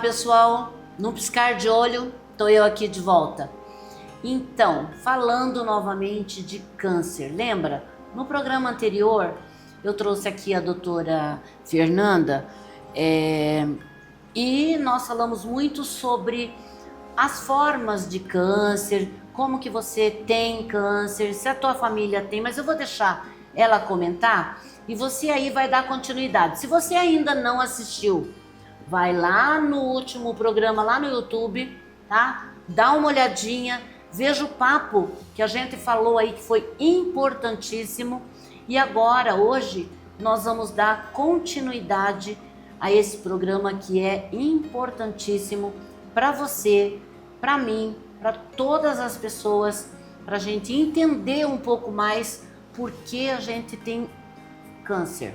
pessoal, num piscar de olho, estou eu aqui de volta. Então, falando novamente de câncer, lembra? No programa anterior, eu trouxe aqui a doutora Fernanda e nós falamos muito sobre as formas de câncer, como que você tem câncer, se a tua família tem, mas eu vou deixar ela comentar e você aí vai dar continuidade. Se você ainda não assistiu, vai lá no último programa, lá no YouTube, tá? Dá uma olhadinha, veja o papo que a gente falou aí, que foi importantíssimo. E agora, hoje, nós vamos dar continuidade a esse programa que é importantíssimo para você, para mim, para todas as pessoas, para a gente entender um pouco mais por que a gente tem câncer,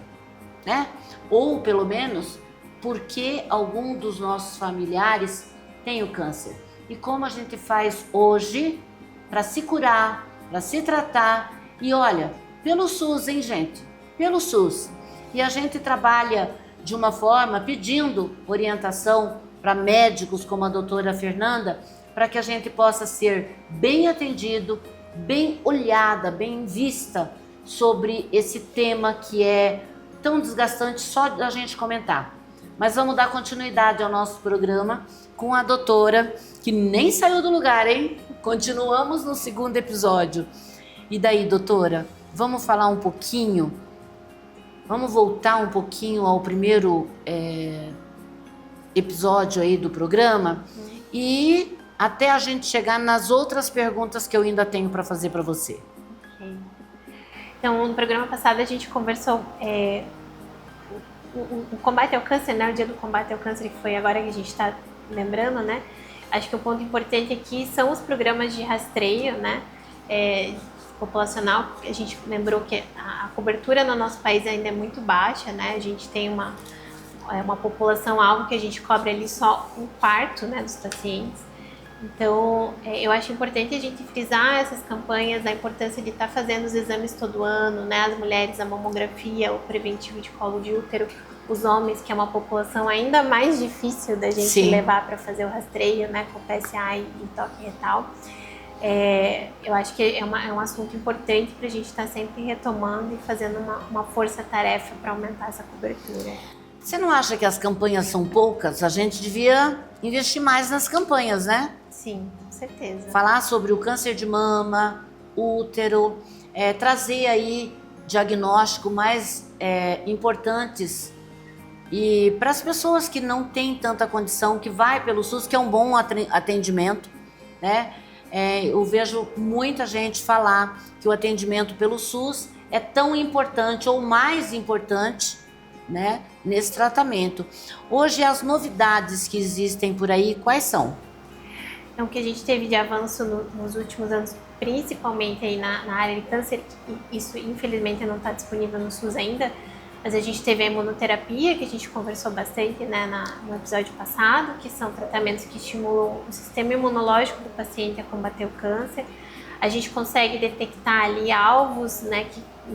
né? Ou, pelo menos, por que algum dos nossos familiares tem o câncer. E como a gente faz hoje para se curar, para se tratar. E olha, pelo SUS, hein, gente? Pelo SUS. E a gente trabalha de uma forma pedindo orientação para médicos como a doutora Fernanda, para que a gente possa ser bem atendido, bem olhada, bem vista sobre esse tema que é tão desgastante só da gente comentar. Mas vamos dar continuidade ao nosso programa com a doutora, que nem saiu do lugar, hein? Continuamos no segundo episódio. E daí, doutora, vamos falar um pouquinho, vamos voltar um pouquinho ao primeiro episódio aí do programa e até a gente chegar nas outras perguntas que eu ainda tenho para fazer para você. Okay. Então, no programa passado a gente conversou o combate ao câncer, né? O dia do combate ao câncer, que foi agora que a gente está lembrando, né? Acho que o ponto importante aqui são os programas de rastreio, né? Populacional. A gente lembrou que a cobertura no nosso país ainda é muito baixa, né? A gente tem uma população-alvo que a gente cobre ali só 1/4, né, dos pacientes. Então, eu acho importante a gente frisar essas campanhas, a importância de estar fazendo os exames todo ano, né? As mulheres, a mamografia, o preventivo de colo de útero, os homens, que é uma população ainda mais difícil da gente Sim. levar para fazer o rastreio, né? Com PSA e toque retal. Eu acho que é um assunto importante para a gente estar sempre retomando e fazendo uma força-tarefa para aumentar essa cobertura. Você não acha que as campanhas são poucas? A gente devia investir mais nas campanhas, né? Sim, com certeza. Falar sobre o câncer de mama, útero, trazer aí diagnóstico mais importantes. E para as pessoas que não têm tanta condição, que vai pelo SUS, que é um bom atendimento, né? Eu vejo muita gente falar que o atendimento pelo SUS é tão importante ou mais importante, né, nesse tratamento. Hoje, as novidades que existem por aí, quais são? Então, o que a gente teve de avanço nos últimos anos, principalmente aí na área de câncer, isso infelizmente não está disponível no SUS ainda, mas a gente teve a imunoterapia, que a gente conversou bastante, né, no episódio passado, que são tratamentos que estimulam o sistema imunológico do paciente a combater o câncer. A gente consegue detectar ali alvos, né,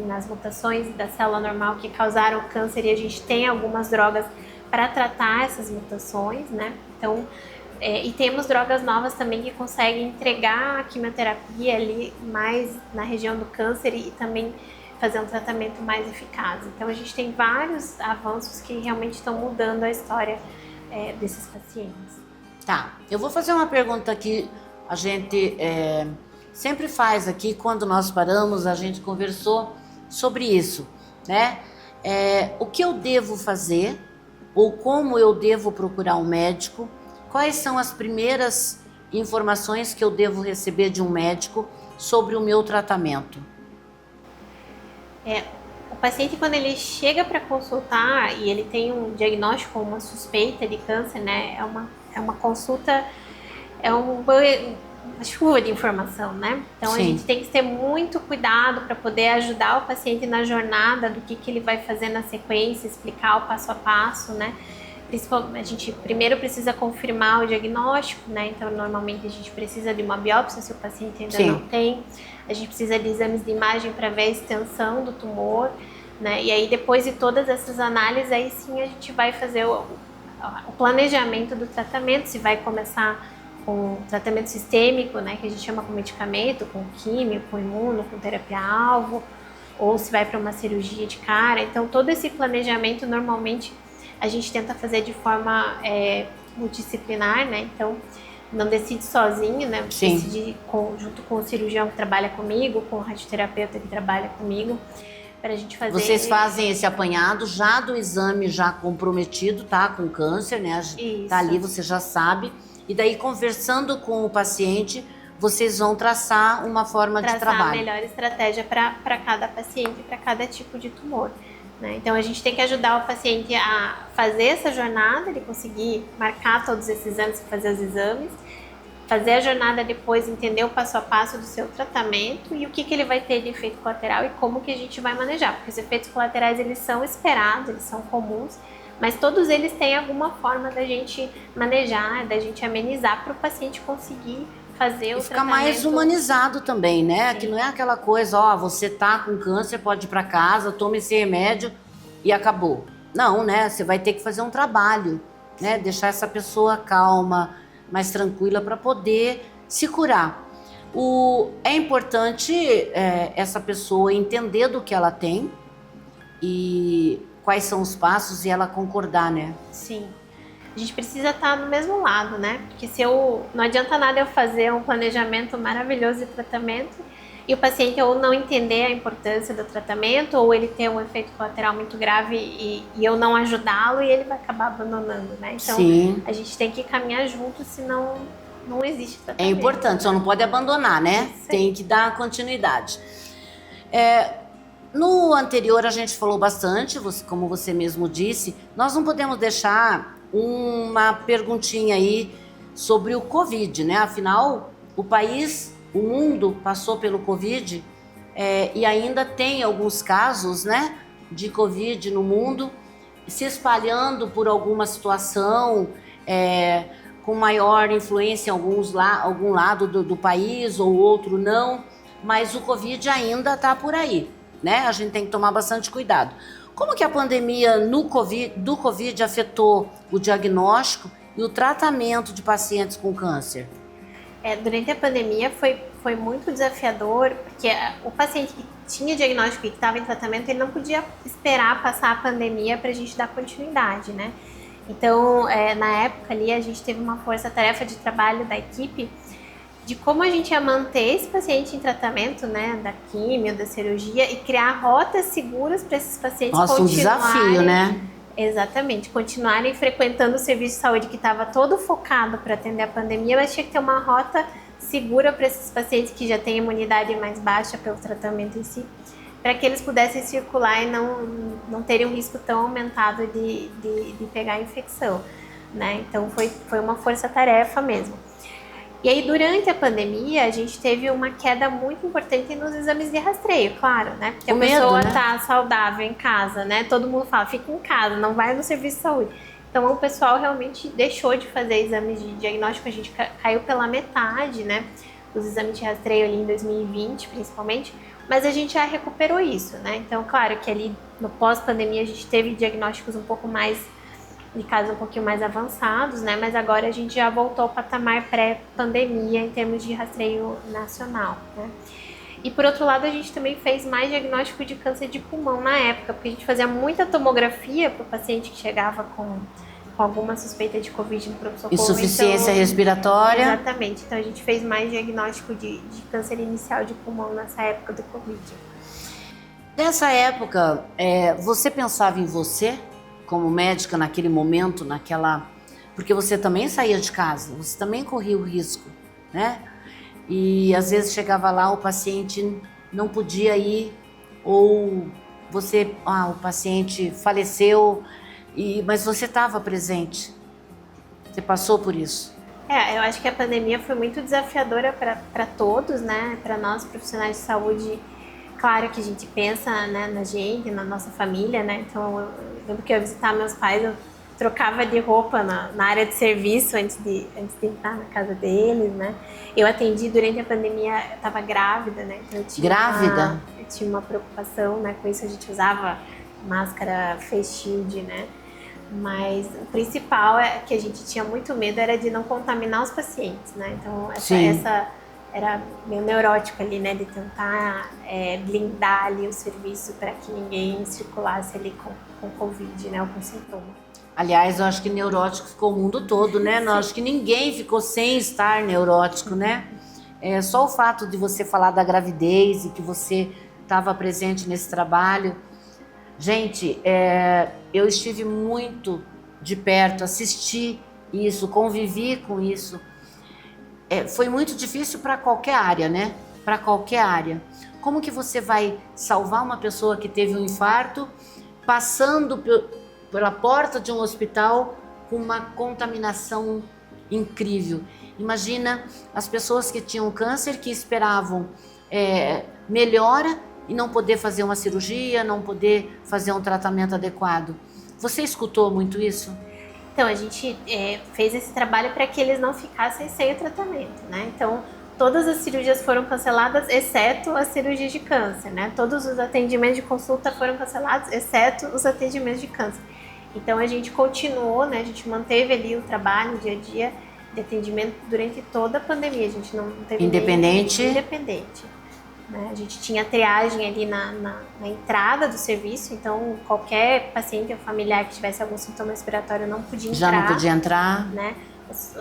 nas mutações da célula normal que causaram o câncer, e a gente tem algumas drogas para tratar essas mutações, né? Então, e temos drogas novas também que conseguem entregar a quimioterapia ali mais na região do câncer e também fazer um tratamento mais eficaz. Então, a gente tem vários avanços que realmente estão mudando a história desses pacientes. Tá, eu vou fazer uma pergunta que a gente sempre faz aqui, quando nós paramos, a gente conversou sobre isso, né? O que eu devo fazer ou como eu devo procurar um médico? Quais são as primeiras informações que eu devo receber de um médico sobre o meu tratamento? O paciente, quando ele chega para consultar e ele tem um diagnóstico ou uma suspeita de câncer, né? É uma consulta, uma chuva de informação, né? Então, Sim. A gente tem que ter muito cuidado para poder ajudar o paciente na jornada do que ele vai fazer na sequência, explicar o passo a passo, né? A gente primeiro precisa confirmar o diagnóstico, né? Então, normalmente a gente precisa de uma biópsia se o paciente ainda Sim. não tem. A gente precisa de exames de imagem para ver a extensão do tumor, né? E aí, depois de todas essas análises, aí sim a gente vai fazer o planejamento do tratamento, se vai começar com tratamento sistêmico, né, que a gente chama com medicamento, com químio, com imuno, com terapia-alvo, ou se vai para uma cirurgia de cara. Então, todo esse planejamento, normalmente, a gente tenta fazer de forma multidisciplinar, né? Então, não decide sozinho, né? Sim. Decide junto com o cirurgião que trabalha comigo, com o radioterapeuta que trabalha comigo, para a gente fazer... Vocês fazem esse apanhado já do exame já comprometido, tá? Com câncer, né? Isso. Tá ali, você já sabe. E daí, conversando com o paciente, vocês vão traçar uma forma de trabalho. Traçar a melhor estratégia para cada paciente, para cada tipo de tumor. Né? Então, a gente tem que ajudar o paciente a fazer essa jornada, ele conseguir marcar todos esses exames, fazer os exames, fazer a jornada depois, entender o passo a passo do seu tratamento e o que ele vai ter de efeito colateral e como que a gente vai manejar. Porque os efeitos colaterais, eles são esperados, eles são comuns, mas todos eles têm alguma forma da gente manejar, da gente amenizar para o paciente conseguir fazer o tratamento. Fica mais humanizado também, né? Sim. Que não é aquela coisa, ó, você tá com câncer, pode ir para casa, tome esse remédio e acabou. Não, né? Você vai ter que fazer um trabalho, né? Deixar essa pessoa calma, mais tranquila para poder se curar. É importante essa pessoa entender do que ela tem e quais são os passos e ela concordar, né? Sim. A gente precisa estar no mesmo lado, né? Porque não adianta nada eu fazer um planejamento maravilhoso de tratamento e o paciente ou não entender a importância do tratamento ou ele ter um efeito colateral muito grave e eu não ajudá-lo e ele vai acabar abandonando, né? Então, sim, a gente tem que caminhar junto, senão não existe é tratamento. importante, só não pode abandonar, né? Sim. Tem que dar continuidade. No anterior a gente falou bastante, como você mesmo disse, nós não podemos deixar uma perguntinha aí sobre o Covid, né? Afinal, o país, o mundo passou pelo Covid e ainda tem alguns casos, né, de Covid no mundo, se espalhando por alguma situação, com maior influência em algum lado do país ou outro não, mas o Covid ainda está por aí, né? A gente tem que tomar bastante cuidado. Como que a pandemia do Covid afetou o diagnóstico e o tratamento de pacientes com câncer? Durante a pandemia foi muito desafiador, porque o paciente que tinha diagnóstico e que estava em tratamento, ele não podia esperar passar a pandemia para a gente dar continuidade, né? Então, na época ali, a gente teve uma força-tarefa de trabalho da equipe de como a gente ia manter esse paciente em tratamento, né, da químio, da cirurgia e criar rotas seguras para esses pacientes continuarem... Nossa, um desafio, né? Exatamente, continuarem frequentando o serviço de saúde que estava todo focado para atender a pandemia, mas tinha que ter uma rota segura para esses pacientes que já têm imunidade mais baixa pelo tratamento em si, para que eles pudessem circular e não terem um risco tão aumentado de pegar a infecção, né? Então foi uma força-tarefa mesmo. E aí, durante a pandemia, a gente teve uma queda muito importante nos exames de rastreio, claro, né? Porque a pessoa tá saudável em casa, né? Todo mundo fala, fica em casa, não vai no serviço de saúde. Então, o pessoal realmente deixou de fazer exames de diagnóstico, a gente caiu pela metade, né? Os exames de rastreio ali em 2020, principalmente, mas a gente já recuperou isso, né? Então, claro que ali no pós-pandemia a gente teve diagnósticos um pouco mais... de casos um pouquinho mais avançados, né? Mas agora a gente já voltou ao patamar pré-pandemia em termos de rastreio nacional, né? E por outro lado, a gente também fez mais diagnóstico de câncer de pulmão na época, porque a gente fazia muita tomografia para o paciente que chegava com alguma suspeita de Covid no pronto-socorro. Insuficiência respiratória. Exatamente. Então a gente fez mais diagnóstico de câncer inicial de pulmão nessa época do Covid. Nessa época, você pensava em você? Como médica naquele momento, porque você também saía de casa, você também corria o risco, né? E às vezes chegava lá, o paciente não podia ir, ou o paciente faleceu, mas você estava presente, você passou por isso. Eu acho que a pandemia foi muito desafiadora para todos, né? Para nós profissionais de saúde. Claro que a gente pensa, né, na gente, na nossa família, né? Então, eu lembro que eu ia visitar meus pais, eu trocava de roupa na área de serviço antes de entrar na casa deles, né? Eu atendi durante a pandemia, eu estava grávida, né? Então, eu tinha uma preocupação, né, com isso. A gente usava máscara face shield, né? Mas o principal é que a gente tinha muito medo era de não contaminar os pacientes, né? Então Sim. essa era meio neurótico ali, né? De tentar blindar ali o serviço para que ninguém circulasse ali com Covid, né? Ou com sintoma. Aliás, eu acho que neurótico ficou o mundo todo, né? Eu acho que ninguém ficou sem estar neurótico, né? Só o fato de você falar da gravidez e que você estava presente nesse trabalho. Gente, eu estive muito de perto, assisti isso, convivi com isso. Foi muito difícil para qualquer área, né? Para qualquer área. Como que você vai salvar uma pessoa que teve um infarto passando pela porta de um hospital com uma contaminação incrível? Imagina as pessoas que tinham câncer, que esperavam melhora e não poder fazer uma cirurgia, não poder fazer um tratamento adequado. Você escutou muito isso? Então, a gente fez esse trabalho para que eles não ficassem sem o tratamento, né? Então, todas as cirurgias foram canceladas, exceto as cirurgias de câncer, né? Todos os atendimentos de consulta foram cancelados, exceto os atendimentos de câncer. Então, a gente continuou, né? A gente manteve ali o trabalho, o dia a dia de atendimento durante toda a pandemia. A gente não teve Independente? Independente. Né? A gente tinha triagem ali na entrada do serviço, então qualquer paciente ou familiar que tivesse algum sintoma respiratório não podia entrar. Já não podia entrar? Né?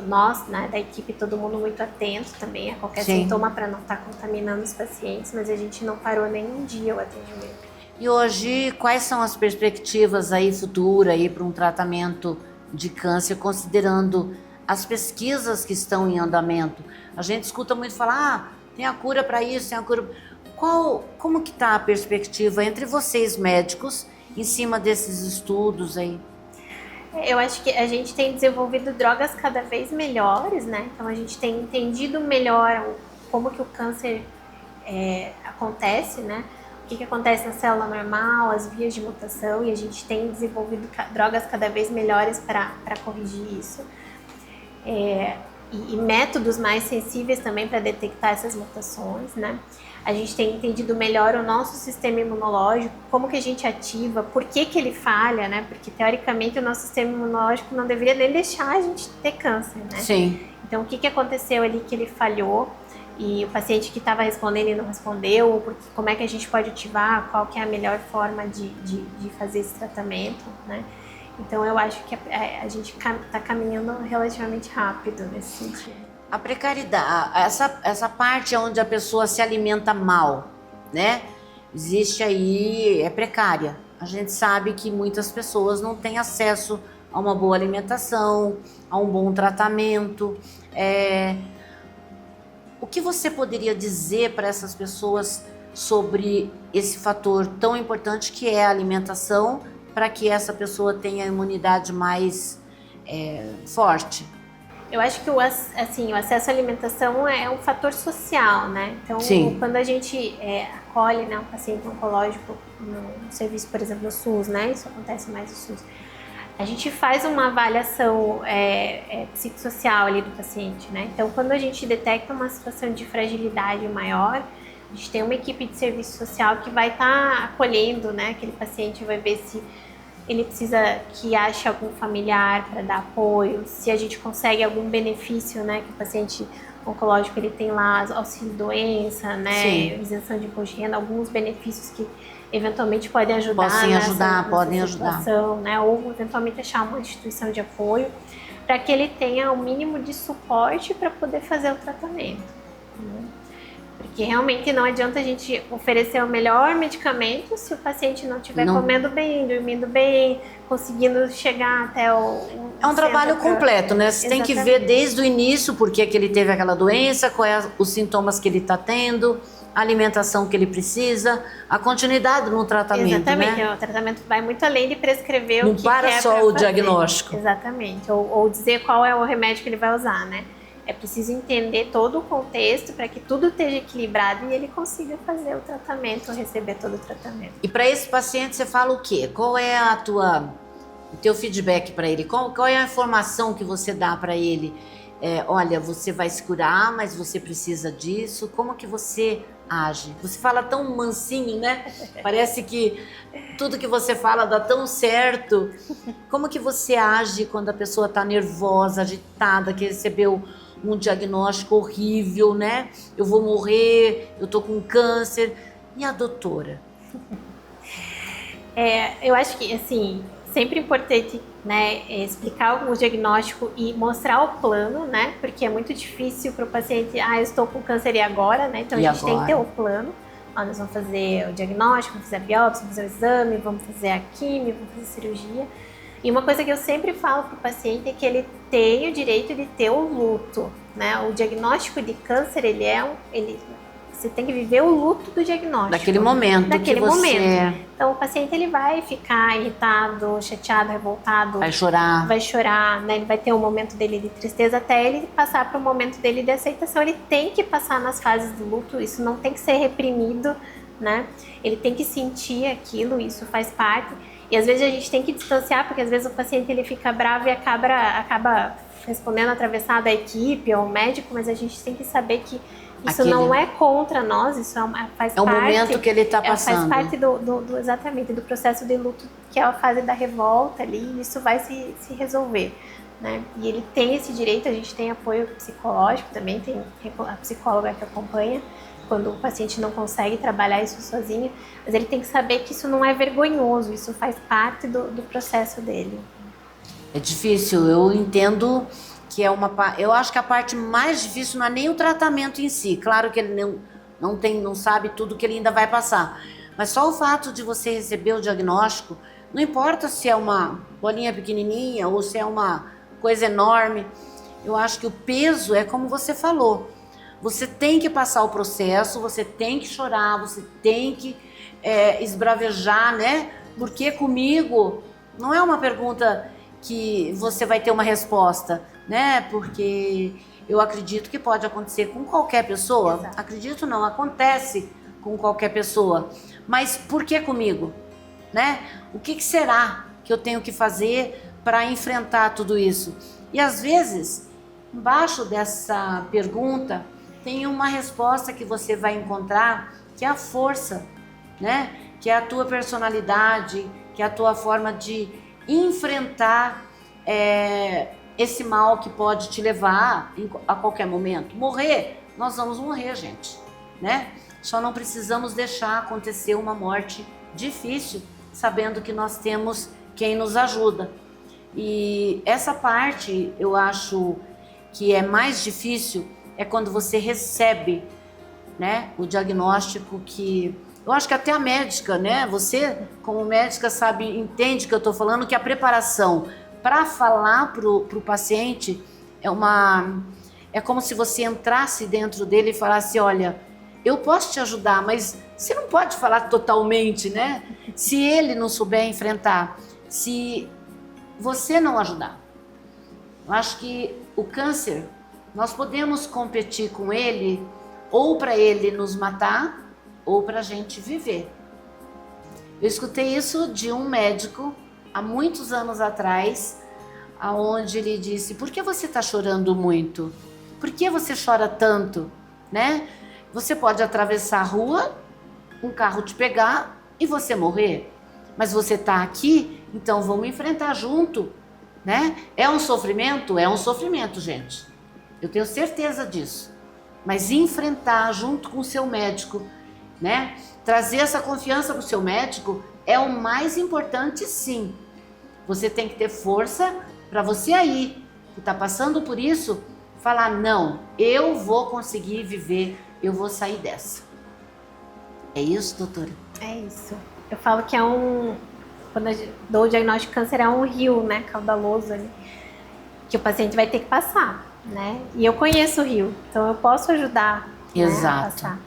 Nós, né, da equipe, todo mundo muito atento também a qualquer sintoma para não estar contaminando os pacientes, mas a gente não parou nem um dia o atendimento. E hoje, quais são as perspectivas aí futuras aí para um tratamento de câncer, considerando as pesquisas que estão em andamento? A gente escuta muito falar, tem a cura para isso, tem a cura... Como que está a perspectiva entre vocês médicos em cima desses estudos aí? Eu acho que a gente tem desenvolvido drogas cada vez melhores, né? Então a gente tem entendido melhor como que o câncer acontece, né? O que acontece na célula normal, as vias de mutação, e a gente tem desenvolvido drogas cada vez melhores para corrigir isso. E métodos mais sensíveis também para detectar essas mutações, né? A gente tem entendido melhor o nosso sistema imunológico, como que a gente ativa, por que que ele falha, né? Porque teoricamente o nosso sistema imunológico não deveria nem deixar a gente ter câncer, né? Sim. Então o que que aconteceu ali que ele falhou e o paciente que estava respondendo e não respondeu, ou como é que a gente pode ativar, qual que é a melhor forma de fazer esse tratamento, né? Então eu acho que a gente está caminhando relativamente rápido nesse sentido. A precariedade, essa parte onde a pessoa se alimenta mal, né? Existe aí, é precária. A gente sabe que muitas pessoas não têm acesso a uma boa alimentação, a um bom tratamento. O que você poderia dizer para essas pessoas sobre esse fator tão importante que é a alimentação, para que essa pessoa tenha a imunidade mais forte? Eu acho que o acesso à alimentação é um fator social, né? Então, Sim. Quando a gente acolhe, né, um paciente oncológico no serviço, por exemplo, no SUS, né? Isso acontece mais no SUS. A gente faz uma avaliação psicossocial ali do paciente, né? Então, quando a gente detecta uma situação de fragilidade maior, a gente tem uma equipe de serviço social que vai estar acolhendo, né, aquele paciente, vai ver se ele precisa que ache algum familiar para dar apoio, se a gente consegue algum benefício, né, que o paciente oncológico ele tem lá, auxílio doença, né, isenção de imposto de renda, alguns benefícios que eventualmente podem ajudar podem situação, né, ou eventualmente achar uma instituição de apoio para que ele tenha o mínimo de suporte para poder fazer o tratamento, né? Porque realmente não adianta a gente oferecer o melhor medicamento se o paciente não estiver comendo bem, dormindo bem, conseguindo chegar até o É um trabalho completo, né? Você tem que ver desde o início por que ele teve aquela doença, quais os sintomas que ele está tendo, a alimentação que ele precisa, a continuidade no tratamento. Exatamente, né? O tratamento vai muito além de prescrever não o que para é só pra o fazer. diagnóstico. Exatamente, ou dizer qual é o remédio que ele vai usar, né? É preciso entender todo o contexto para que tudo esteja equilibrado e ele consiga fazer o tratamento, receber todo o tratamento. E para esse paciente você fala o quê? Qual é o teu feedback para ele? Qual é a informação que você dá para ele? Olha, você vai se curar, mas você precisa disso. Como que você age? Você fala tão mansinho, né? Parece que tudo que você fala dá tão certo. Como que você age quando a pessoa está nervosa, agitada, que recebeu um diagnóstico horrível, né? Eu vou morrer, eu tô com câncer. E a doutora? Eu acho que, assim, sempre importante, né, explicar o diagnóstico e mostrar o plano, né? Porque é muito difícil para o paciente, eu estou com câncer e agora, né? Então a gente tem que ter o plano. Nós vamos fazer o diagnóstico, vamos fazer a biópsia, vamos fazer o exame, vamos fazer a quimio, vamos fazer a cirurgia. E uma coisa que eu sempre falo para o paciente é que ele tem o direito de ter o luto, né? O diagnóstico de câncer, você tem que viver o luto do diagnóstico. Daquele momento. Então o paciente ele vai ficar irritado, chateado, revoltado. Vai chorar. Vai chorar, né? Ele vai ter um momento dele de tristeza até ele passar para o momento dele de aceitação. Ele tem que passar nas fases do luto, isso não tem que ser reprimido, né? Ele tem que sentir aquilo, isso faz parte. E às vezes a gente tem que distanciar, porque às vezes o paciente ele fica bravo e acaba respondendo atravessado à equipe ou ao médico, mas a gente tem que saber que isso não é contra nós, isso faz parte... É o momento que ele está passando. Faz parte exatamente, do processo de luto, que é a fase da revolta ali, e isso vai se resolver, né? E ele tem esse direito, a gente tem apoio psicológico também, tem a psicóloga que acompanha, quando o paciente não consegue trabalhar isso sozinho, mas ele tem que saber que isso não é vergonhoso, isso faz parte do processo dele. É difícil, eu entendo que eu acho que a parte mais difícil não é nem o tratamento em si, claro que ele não sabe tudo que ele ainda vai passar, mas só o fato de você receber o diagnóstico, não importa se é uma bolinha pequenininha ou se é uma coisa enorme, eu acho que o peso é como você falou. Você tem que passar o processo, você tem que chorar, você tem que esbravejar, né? Porque comigo não é uma pergunta que você vai ter uma resposta, né? Porque eu acredito que pode acontecer com qualquer pessoa. Exato. Acredito não, acontece com qualquer pessoa. Mas por que comigo? Né? O que será que eu tenho que fazer para enfrentar tudo isso? E às vezes, embaixo dessa pergunta, tem uma resposta que você vai encontrar, que é a força, né? Que é a tua personalidade, que é a tua forma de enfrentar esse mal que pode te levar a qualquer momento. Morrer, nós vamos morrer, gente, né? Só não precisamos deixar acontecer uma morte difícil, sabendo que nós temos quem nos ajuda. E essa parte, eu acho que é mais difícil, é quando você recebe, né, o diagnóstico, que eu acho que até a médica, né, você como médica entende que eu estou falando, que a preparação para falar pro paciente é como se você entrasse dentro dele e falasse, olha, eu posso te ajudar, mas você não pode falar totalmente, né, se ele não souber enfrentar, se você não ajudar. Eu acho que o câncer, nós podemos competir com ele, ou para ele nos matar, ou para a gente viver. Eu escutei isso de um médico há muitos anos atrás, aonde ele disse, por que você está chorando muito? Por que você chora tanto? Né? Você pode atravessar a rua, um carro te pegar e você morrer. Mas você está aqui, então vamos enfrentar junto. Né? É um sofrimento? É um sofrimento, gente. Eu tenho certeza disso. Mas enfrentar junto com o seu médico, né? Trazer essa confiança para o seu médico é o mais importante, sim. Você tem que ter força para você aí, que está passando por isso, falar, não, eu vou conseguir viver, eu vou sair dessa. É isso, doutora? É isso. Eu falo que quando eu dou o diagnóstico de câncer, é um rio, né, caudaloso ali, que o paciente vai ter que passar, né? E eu conheço o rio, então eu posso ajudar, exato, né, a passar.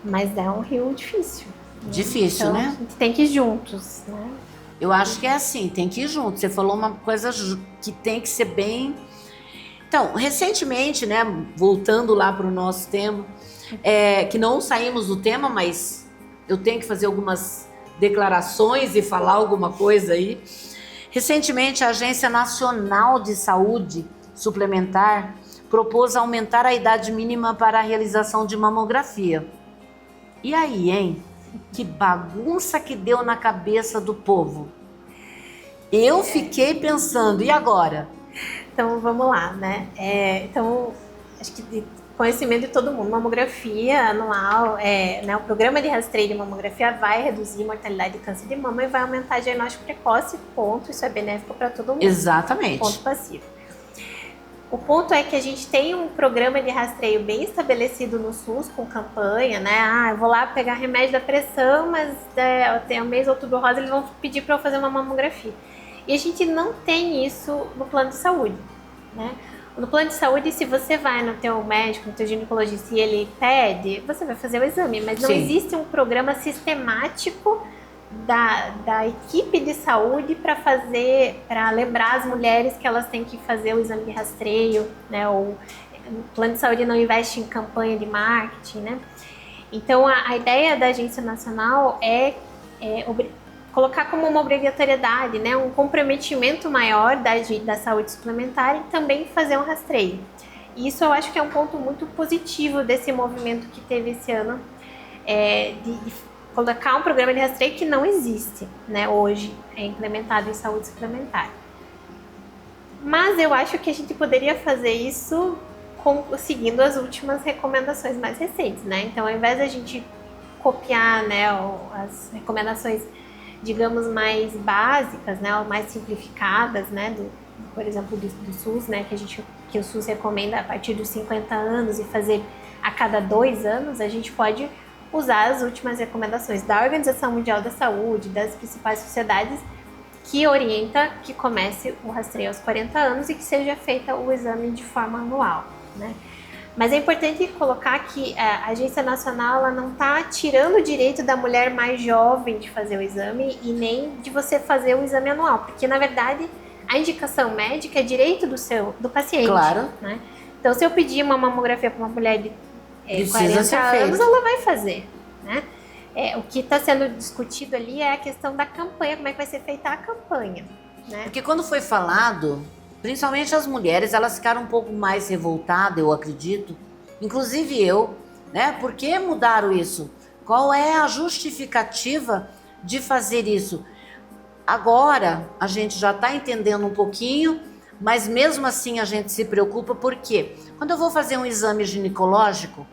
Mas é um rio difícil. Difícil, então, né? A gente tem que ir juntos, né? Eu acho que é assim, tem que ir junto. Você falou uma coisa que tem que ser bem... Então, recentemente, né, voltando lá para o nosso tema, que não saímos do tema, mas eu tenho que fazer algumas declarações e falar alguma coisa aí. Recentemente, a Agência Nacional de Saúde Suplementar propôs aumentar a idade mínima para a realização de mamografia. E aí, hein? Que bagunça que deu na cabeça do povo. Eu fiquei pensando, e agora? Então, vamos lá, né? Então, acho que de conhecimento de todo mundo, mamografia anual, né, o programa de rastreio de mamografia vai reduzir a mortalidade de câncer de mama e vai aumentar o diagnóstico precoce, ponto. Isso é benéfico para todo mundo. Exatamente. Ponto passivo. O ponto é que a gente tem um programa de rastreio bem estabelecido no SUS, com campanha, né? Eu vou lá pegar remédio da pressão, mas até o mês de outubro rosa eles vão pedir para eu fazer uma mamografia. E a gente não tem isso no plano de saúde, né? No plano de saúde, se você vai no teu médico, no teu ginecologista e ele pede, você vai fazer o exame, mas não existe um programa sistemático da equipe de saúde para lembrar as mulheres que elas têm que fazer o exame de rastreio, né? O plano de saúde não investe em campanha de marketing, né? Então, a ideia da Agência Nacional é colocar como uma obrigatoriedade, né, um comprometimento maior da saúde suplementar e também fazer um rastreio. E isso eu acho que é um ponto muito positivo desse movimento que teve esse ano, de colocar um programa de rastreio que não existe, né, hoje, implementado em saúde suplementar. Mas eu acho que a gente poderia fazer isso seguindo as últimas recomendações mais recentes, né? Então, ao invés da gente copiar, né, as recomendações, digamos, mais básicas, né, ou mais simplificadas, né, por exemplo, do SUS, né, que o SUS recomenda a partir dos 50 anos e fazer a cada 2 anos, a gente pode usar as últimas recomendações da Organização Mundial da Saúde, das principais sociedades, que orienta que comece o rastreio aos 40 anos e que seja feita o exame de forma anual, né? Mas é importante colocar que a Agência Nacional ela não está tirando o direito da mulher mais jovem de fazer o exame e nem de você fazer o exame anual, porque na verdade a indicação médica é direito do paciente. Claro. Né? Então, se eu pedir uma mamografia para uma mulher de 40 ser anos, feito. ela vai fazer. Né? O que está sendo discutido ali é a questão da campanha, como é que vai ser feita a campanha. Né? Porque quando foi falado, principalmente as mulheres, elas ficaram um pouco mais revoltadas, eu acredito. Inclusive eu, né? Por que mudaram isso? Qual é a justificativa de fazer isso? Agora a gente já está entendendo um pouquinho, mas mesmo assim a gente se preocupa, porque quando eu vou fazer um exame ginecológico,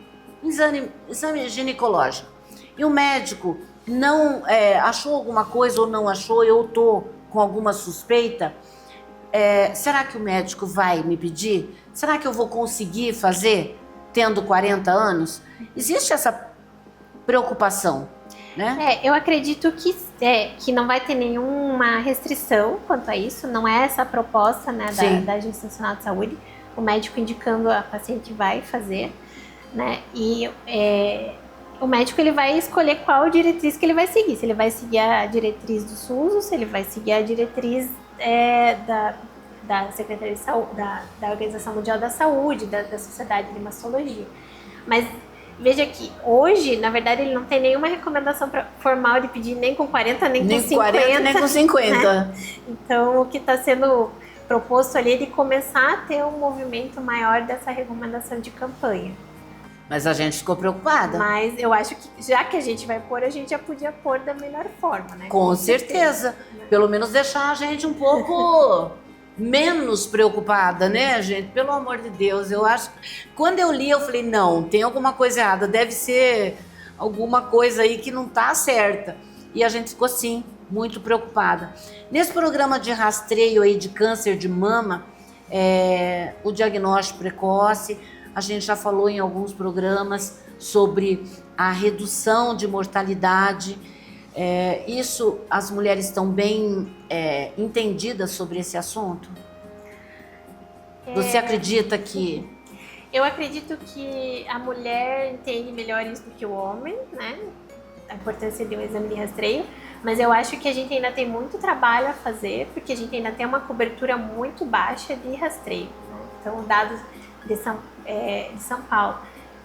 e o médico não achou alguma coisa ou não achou, eu estou com alguma suspeita, será que o médico vai me pedir? Será que eu vou conseguir fazer tendo 40 anos? Existe essa preocupação, né? Eu acredito que não vai ter nenhuma restrição quanto a isso, não é essa a proposta, né, da Agência Nacional de Saúde. O médico indicando a paciente vai fazer, né? E o médico ele vai escolher qual diretriz que ele vai seguir, se ele vai seguir a diretriz do SUS ou se ele vai seguir a diretriz da Secretaria de Saúde, da Organização Mundial da Saúde, da Sociedade de Mastologia. Mas veja que hoje, na verdade, ele não tem nenhuma recomendação formal de pedir nem com 40, nem com 50. 40, nem com 50. Né? Então, o que está sendo proposto ali é de começar a ter um movimento maior dessa recomendação de campanha. Mas a gente ficou preocupada. Mas eu acho que, já que a gente vai pôr, a gente já podia pôr da melhor forma, né? Com certeza. Pelo menos deixar a gente um pouco menos preocupada, né, gente? Pelo amor de Deus, eu acho... Quando eu li, eu falei, não, tem alguma coisa errada, deve ser alguma coisa aí que não tá certa. E a gente ficou, sim, muito preocupada. Nesse programa de rastreio aí de câncer de mama, o diagnóstico precoce, a gente já falou em alguns programas sobre a redução de mortalidade. Isso, as mulheres estão bem entendidas sobre esse assunto? Você acredita que... Eu acredito que a mulher entende melhor isso do que o homem, né? A importância de um exame de rastreio. Mas eu acho que a gente ainda tem muito trabalho a fazer, porque a gente ainda tem uma cobertura muito baixa de rastreio. Né? Então, dados de São Paulo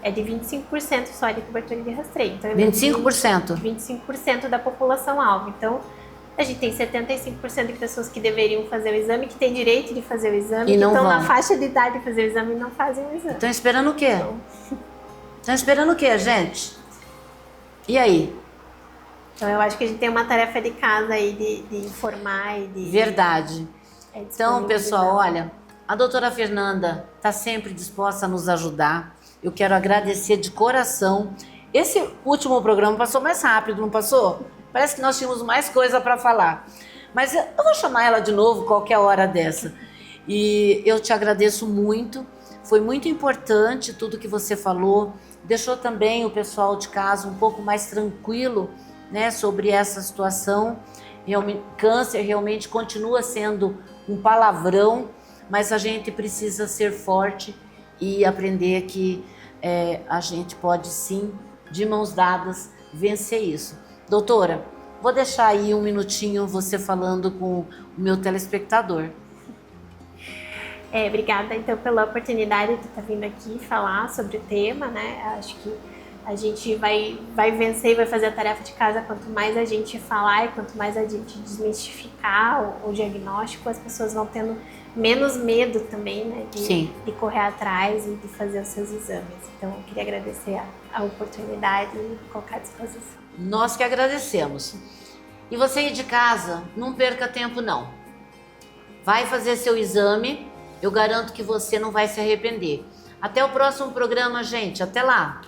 é de 25% só de cobertura de rastreio. Então, 25%? 25% da população-alvo. Então, a gente tem 75% de pessoas que deveriam fazer o exame, que têm direito de fazer o exame, que estão na faixa de idade de fazer o exame e não fazem o exame. Estão esperando o quê? Estão esperando o quê, gente? E aí? Então eu acho que a gente tem uma tarefa de casa aí de informar e de... Verdade. Então, disponibilizar. pessoal, olha, a doutora Fernanda está sempre disposta a nos ajudar. Eu quero agradecer de coração. Esse último programa passou mais rápido, não passou? Parece que nós tínhamos mais coisa para falar. Mas eu vou chamar ela de novo qualquer hora dessa. E eu te agradeço muito. Foi muito importante tudo que você falou. Deixou também o pessoal de casa um pouco mais tranquilo, né, sobre essa situação. Câncer realmente continua sendo um palavrão, mas a gente precisa ser forte e aprender que a gente pode sim, de mãos dadas, vencer isso. Doutora, vou deixar aí um minutinho você falando com o meu telespectador. Obrigada então pela oportunidade de estar vindo aqui falar sobre o tema, né? Acho que a gente vai vencer e vai fazer a tarefa de casa quanto mais a gente falar e quanto mais a gente desmistificar o diagnóstico, as pessoas vão tendo menos medo também, né? De correr atrás e de fazer os seus exames. Então eu queria agradecer a oportunidade e colocar à disposição. Nós que agradecemos. E você aí de casa, não perca tempo não. Vai fazer seu exame, eu garanto que você não vai se arrepender. Até o próximo programa, gente. Até lá!